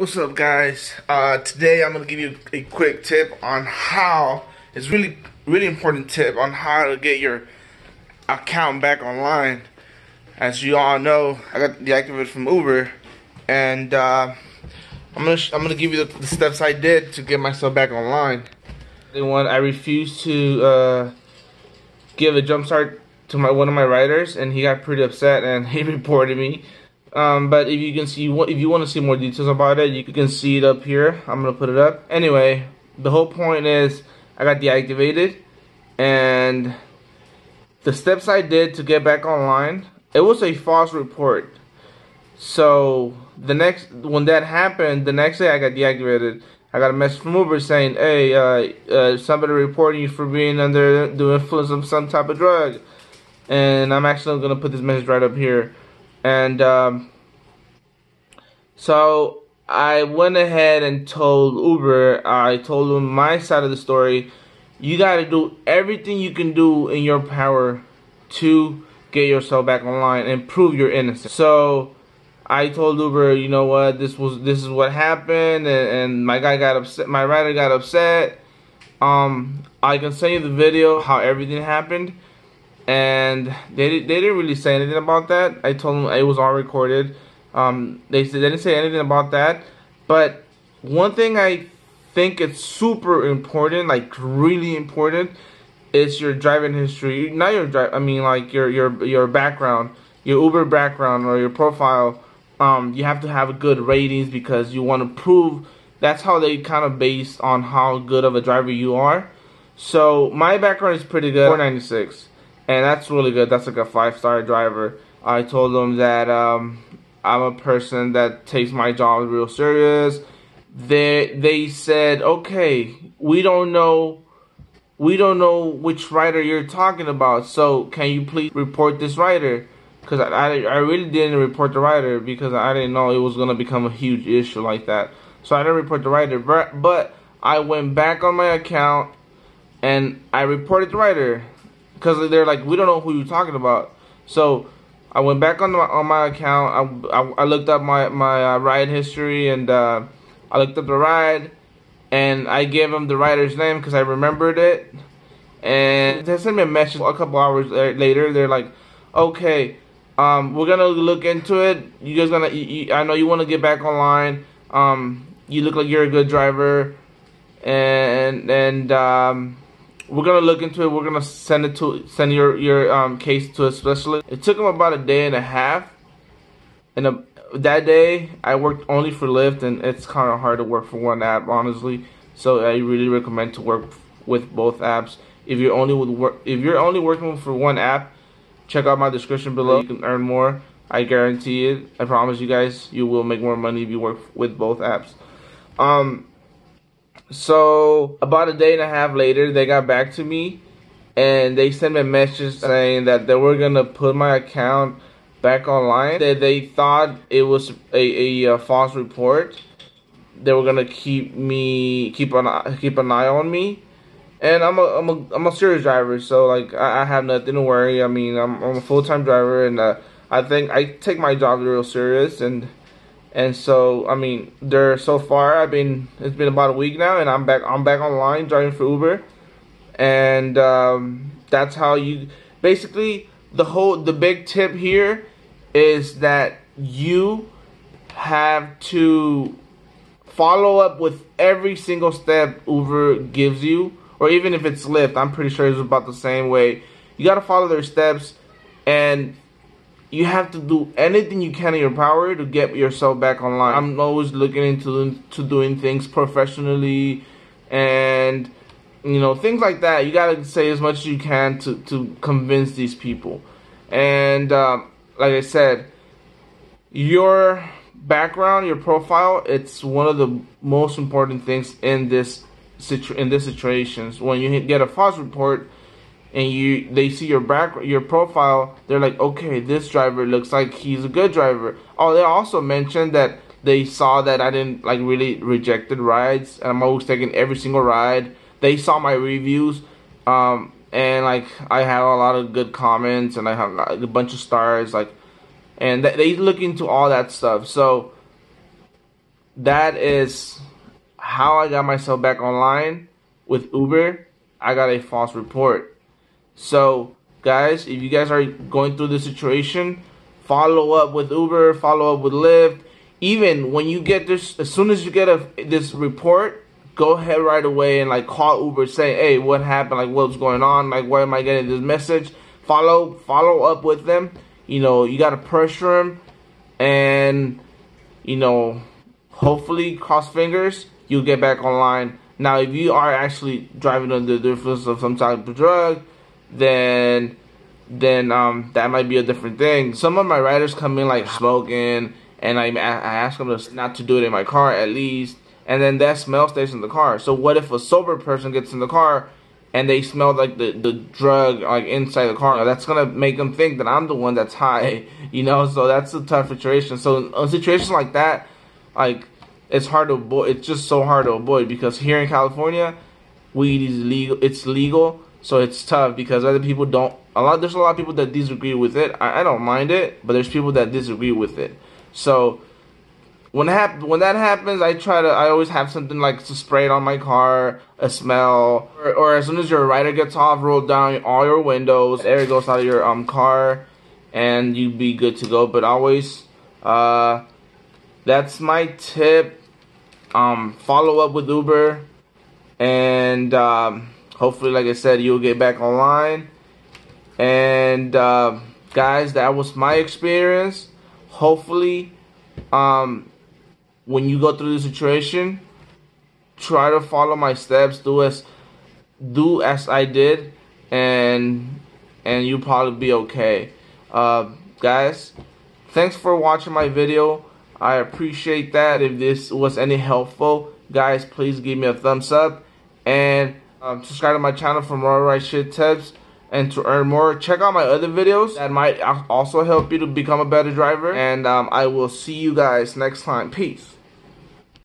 What's up, guys? Today I'm gonna give you a quick tip on how it's really important tip on how to get your account back online. As you all know, I got deactivated from Uber, and I'm gonna give you the steps I did to get myself back online. I refused to give a jump start to one of my riders, and he got pretty upset and he reported me. But if you can see, if you want to see more details about it, you can see it up here. I'm gonna put it up. Anyway, the whole point is I got deactivated, and the steps I did to get back online, it was a false report. So when that happened, the next day I got deactivated. I got a message from Uber saying, "Hey, somebody reporting you for being under the influence of some type of drug." And I'm actually gonna put this message right up here. And so I went ahead and told Uber, I told them my side of the story. You got to do everything you can do in your power to get yourself back online and prove your innocence. So I told Uber, you know what, this is what happened, and my guy got upset, my rider got upset. I can send you the video how everything happened. And they didn't really say anything about that. I told them it was all recorded. They didn't say anything about that. But one thing I think it's super important, like really important, is your driving history. Not your like your background, your Uber background or your profile. You have to have good ratings because you want to prove. That's how they kind of based on how good of a driver you are. So my background is pretty good. 496. And that's really good. That's like a 5-star driver. I told them that I'm a person that takes my job real serious. They said, okay, we don't know which rider you're talking about. So can you please report this rider? Because I really didn't report the rider because I didn't know it was gonna become a huge issue like that. So I didn't report the rider. But I went back on my account and I reported the rider. Because they're like, we don't know who you're talking about. So I went back on my account. I looked up my ride history, and I looked up the ride, and I gave them the rider's name because I remembered it. And they sent me a message a couple hours later. They're like, okay, we're gonna look into it. You guys I know you want to get back online. You look like you're a good driver, and we're gonna look into it. We're gonna send your case to a specialist. It took them about a day and a half, and that day I worked only for Lyft, and it's kind of hard to work for one app, honestly. So I really recommend to work with both apps. If you're only working for one app, check out my description below. You can earn more. I guarantee it. I promise you guys, you will make more money if you work with both apps. So about a day and a half later, they got back to me and they sent me a message saying that they were gonna put my account back online. They thought it was a false report. They were gonna keep an eye on me, and I'm a serious driver, so like I have nothing to worry. I mean, I'm a full-time driver, and I think I take my job real serious, and so I mean, so far it's been about a week now, and I'm back online driving for Uber, and that's how you basically the big tip here is that you have to follow up with every single step Uber gives you, or even if it's Lyft, I'm pretty sure it's about the same way. You gotta follow their steps, and you have to do anything you can in your power to get yourself back online. I'm always looking into doing things professionally, and things like that. You gotta say as much as you can to convince these people. And like I said, your background, your profile, it's one of the most important things in this situations. When you get a false report, and they see your profile, they're like, okay, this driver looks like he's a good driver. Oh, they also mentioned that they saw that I didn't like really rejected rides, and I'm always taking every single ride. They saw my reviews, and like I have a lot of good comments, and I have like, a bunch of stars, like, and they look into all that stuff. So that is how I got myself back online with Uber. I got a false report. So guys, if you guys are going through this situation, follow up with Uber, follow up with Lyft. Even when you get this, as soon as you get this report, go ahead right away and like call Uber, say, hey, what happened? Like, what's going on? Like, why am I getting this message? Follow up with them. You know, you gotta pressure them, and you know, hopefully, cross fingers, you'll get back online. Now, if you are actually driving under the influence of some type of drug, then that might be a different thing. Some of my riders come in like smoking, and I ask them not to do it in my car at least, and then that smell stays in the car. So what if a sober person gets in the car and they smell like the drug like inside the car? That's gonna make them think that I'm the one that's high, you know. So that's a tough situation. So in a situation like that, like, it's hard to avoid. It's just so hard to avoid, because here in California, weed is legal. It's legal, so it's tough because other people don't. There's a lot of people that disagree with it. I don't mind it, but there's people that disagree with it. So when that happens, I always have something like to spray it on my car, a smell, or as soon as your rider gets off, roll down all your windows, air goes out of your car, and you be good to go. But always, that's my tip. Follow up with Uber, and hopefully, like I said, you'll get back online. And guys, that was my experience. Hopefully, when you go through the situation, try to follow my steps. Do as I did, and you'll probably be okay. Guys, thanks for watching my video. I appreciate that. If this was any helpful, guys, please give me a thumbs up, and subscribe to my channel for more right shit tips. And to earn more, check out my other videos that might also help you to become a better driver. And I will see you guys next time. Peace.